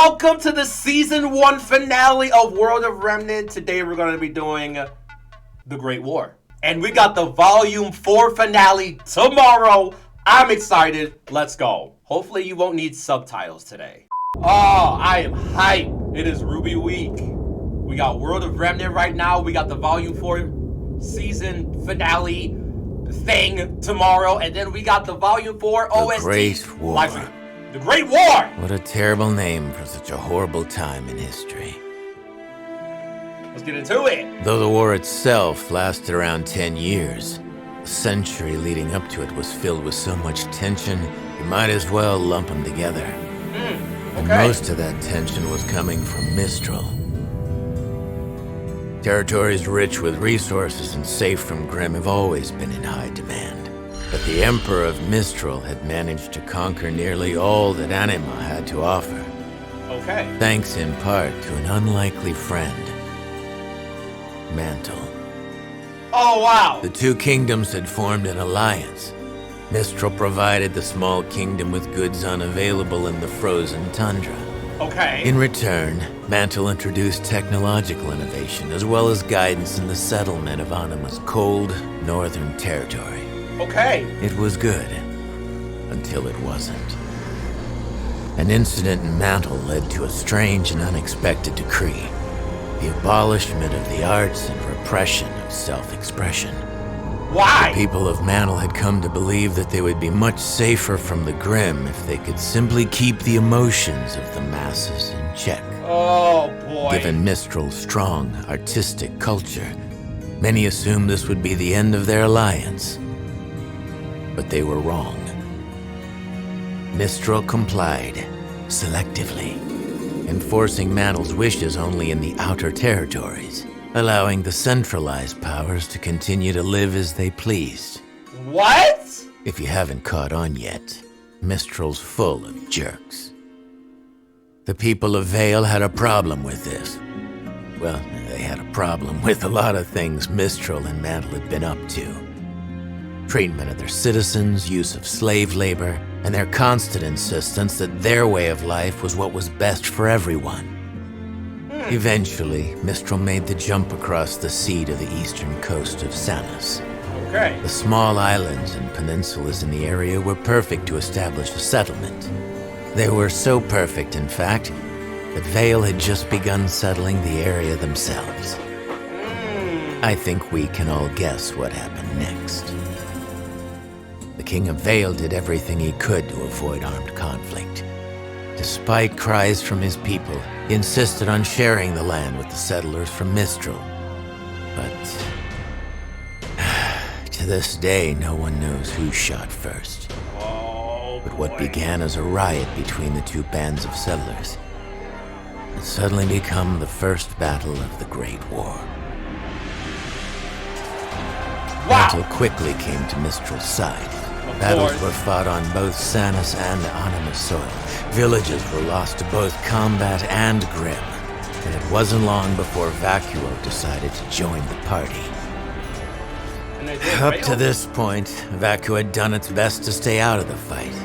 Welcome to the Season 1 finale of World of Remnant. Today we're going to be doing the Great War. And we got the Volume 4 finale tomorrow. I'm excited. Let's go. Hopefully you won't need subtitles today. Oh, I am hyped. It is RWBY week. We got World of Remnant right now. We got the Volume 4 season finale thing tomorrow. And then we got the Volume 4 OST. The Great War. The Great War! What a terrible name for such a horrible time in history. Let's get into it. Though the war itself lasted around 10 years, the century leading up to it was filled with so much tension, you might as well lump them together. And most of that tension was coming from Mistral. Territories rich with resources and safe from Grimm have always been in high demand. But the Emperor of Mistral had managed to conquer nearly all that Anima had to offer. Thanks in part to an unlikely friend, Mantle. Oh, wow! The two kingdoms had formed an alliance. Mistral provided the small kingdom with goods unavailable in the frozen tundra. In return, Mantle introduced technological innovation as well as guidance in the settlement of Anima's cold, northern territory. It was good, until it wasn't. An incident in Mantle led to a strange and unexpected decree. The abolishment of the arts and repression of self-expression. Why? The people of Mantle had come to believe that they would be much safer from the Grimm if they could simply keep the emotions of the masses in check. Oh, boy. Given Mistral's strong, artistic culture, many assumed this would be the end of their alliance. But they were wrong. Mistral complied, selectively, enforcing Mantle's wishes only in the outer territories, allowing the centralized powers to continue to live as they pleased. What? If you haven't caught on yet, Mistral's full of jerks. The people of Vale had a problem with this. Well, they had a problem with a lot of things Mistral and Mantle had been up to. Treatment of their citizens, use of slave labor, and their constant insistence that their way of life was what was best for everyone. Eventually, Mistral made the jump across the sea to the eastern coast of Sanas. The small islands and peninsulas in the area were perfect to establish a settlement. They were so perfect, in fact, that Vale had just begun settling the area themselves. I think we can all guess what happened next. The King of Vale did everything he could to avoid armed conflict. Despite cries from his people, he insisted on sharing the land with the settlers from Mistral. But to this day, no one knows who shot first. But what began as a riot between the two bands of settlers had suddenly become the first battle of the Great War. Mantle quickly came to Mistral's side. Battles were fought on both Sanas and Anima soil. Villages were lost to both combat and Grimm. And it wasn't long before Vacuo decided to join the party. Up to this point, Vacuo had done its best to stay out of the fight.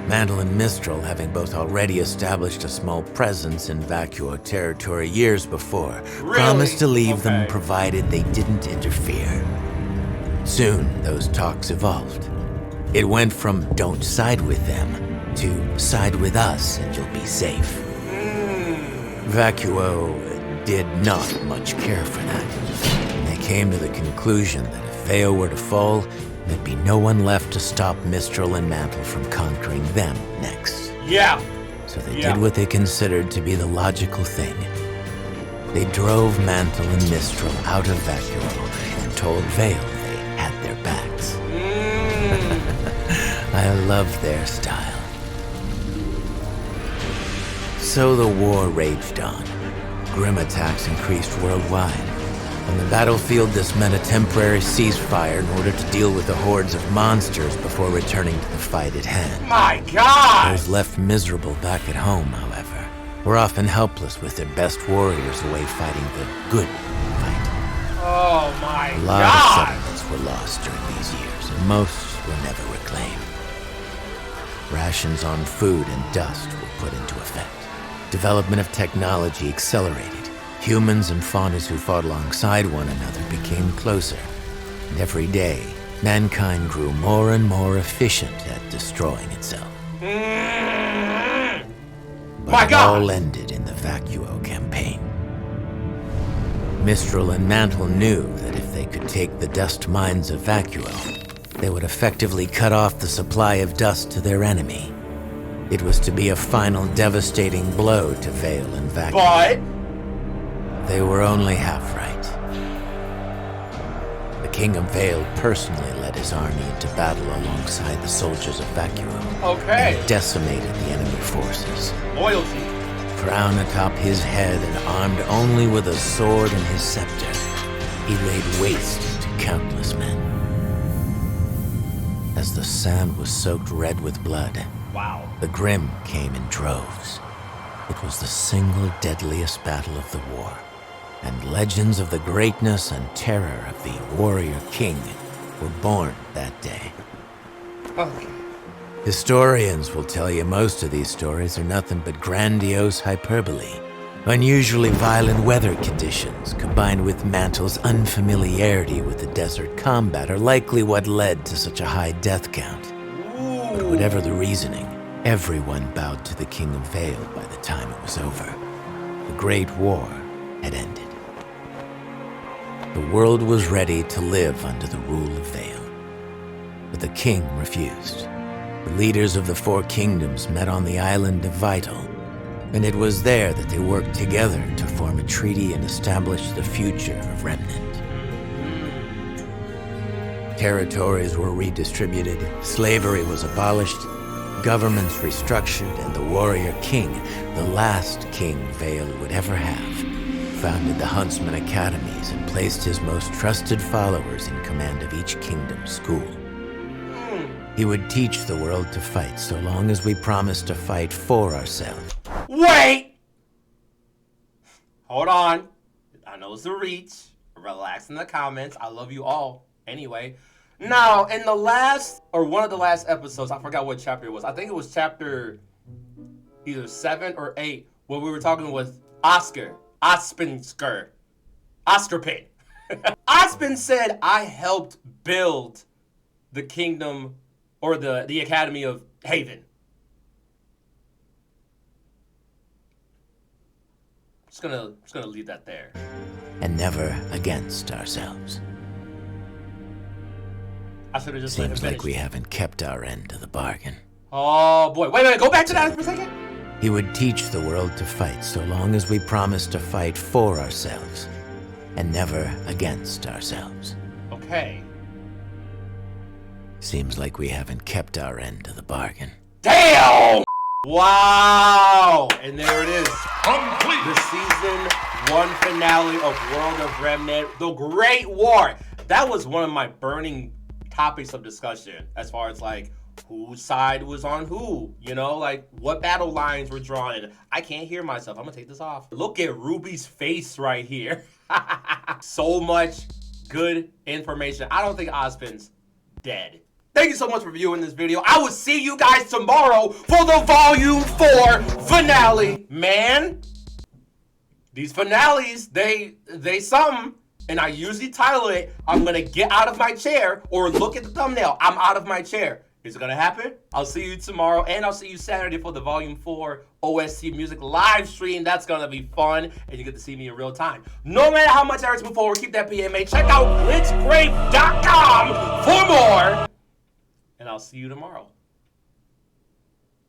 Mantle and Mistral, having both already established a small presence in Vacuo territory years before, promised to leave them provided they didn't interfere. Soon, those talks evolved. It went from don't side with them to side with us and you'll be safe. Vacuo did not much care for that, and they came to the conclusion that if Vale were to fall, there'd be no one left to stop Mistral and Mantle from conquering them next. So they did what they considered to be the logical thing. They drove Mantle and Mistral out of Vacuo and told Vale they had their backs. I love their style. So the war raged on. Grimm attacks increased worldwide. On the battlefield, this meant a temporary ceasefire in order to deal with the hordes of monsters before returning to the fight at hand. My God! Those left miserable back at home, however, were often helpless with their best warriors away fighting the good fight. Oh my God! A lot of settlements were lost during these years, and most were never reclaimed. Rations on food and dust were put into effect. Development of technology accelerated. Humans and faunas who fought alongside one another became closer. And every day, mankind grew more and more efficient at destroying itself. But it all ended in the 𝘂𝙬𝙀 campaign. Mistral and Mantle knew that if they could take the dust mines of 𝘂𝙬𝙀, they would effectively cut off the supply of dust to their enemy. It was to be a final devastating blow to Vale and 𝘂𝙬𝙀. But they were only half right. The King of Vale personally led his army into battle alongside the soldiers of 𝘂𝙬𝙀. okay. And decimated the enemy forces. Loyalty. Crown atop his head and armed only with a sword and his scepter, he laid waste to countless men. As the sand was soaked red with blood, Wow. the Grimm came in droves. It was the single deadliest battle of the war, and legends of the greatness and terror of the warrior king were born that day. Okay. Historians will tell you most of these stories are nothing but grandiose hyperbole. Unusually violent weather conditions combined with Mantle's unfamiliarity with the desert combat are likely what led to such a high death count. But whatever the reasoning, everyone bowed to the King of Vale by the time it was over. The Great War had ended. The world was ready to live under the rule of Vale. But the king refused. The leaders of the four kingdoms met on the island of Vital, and it was there that they worked together to form a treaty and establish the future of Remnant. Territories were redistributed, slavery was abolished, governments restructured, and the warrior king, the last king Vale would ever have, founded the Huntsman Academies and placed his most trusted followers in command of each kingdom's school. He would teach the world to fight so long as we promised to fight for ourselves. Wait! Hold on. I know it's a reach. Relax in the comments. I love you all. Anyway. Now, in the last, or one of the last episodes, I forgot what chapter it was. I think it was chapter either 7 or 8, where we were talking with Oscar Pin. Oscar said, I helped build the kingdom or the Academy of Haven. Just gonna leave that there. And never against ourselves. I should have just let him Seems like finish. we haven't kept our end of the bargain. Oh boy, wait, go back to that for a second. He would teach the world to fight so long as we promised to fight for ourselves and never against ourselves. Okay. Seems like we haven't kept our end of the bargain. Damn! Wow! And there it is. Complete. The season 1 finale of World of Remnant, The Great War. That was one of my burning topics of discussion as far as like whose side was on who, you know, like what battle lines were drawn. And I can't hear myself. I'm gonna take this off. Look at Ruby's face right here. So much good information. I don't think Ozpin's dead. Thank you so much for viewing this video. I will see you guys tomorrow for the Volume 4 finale. Man, these finales, they something. And I usually title it, I'm gonna get out of my chair, or look at the thumbnail, I'm out of my chair. Is it gonna happen? I'll see you tomorrow, and I'll see you Saturday for the Volume 4 OST music live stream. That's gonna be fun, and you get to see me in real time. No matter how much I heard before, keep that PMA. Check out glitchgrape.com for more. And I'll see you tomorrow.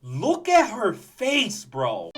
Look at her face, bro.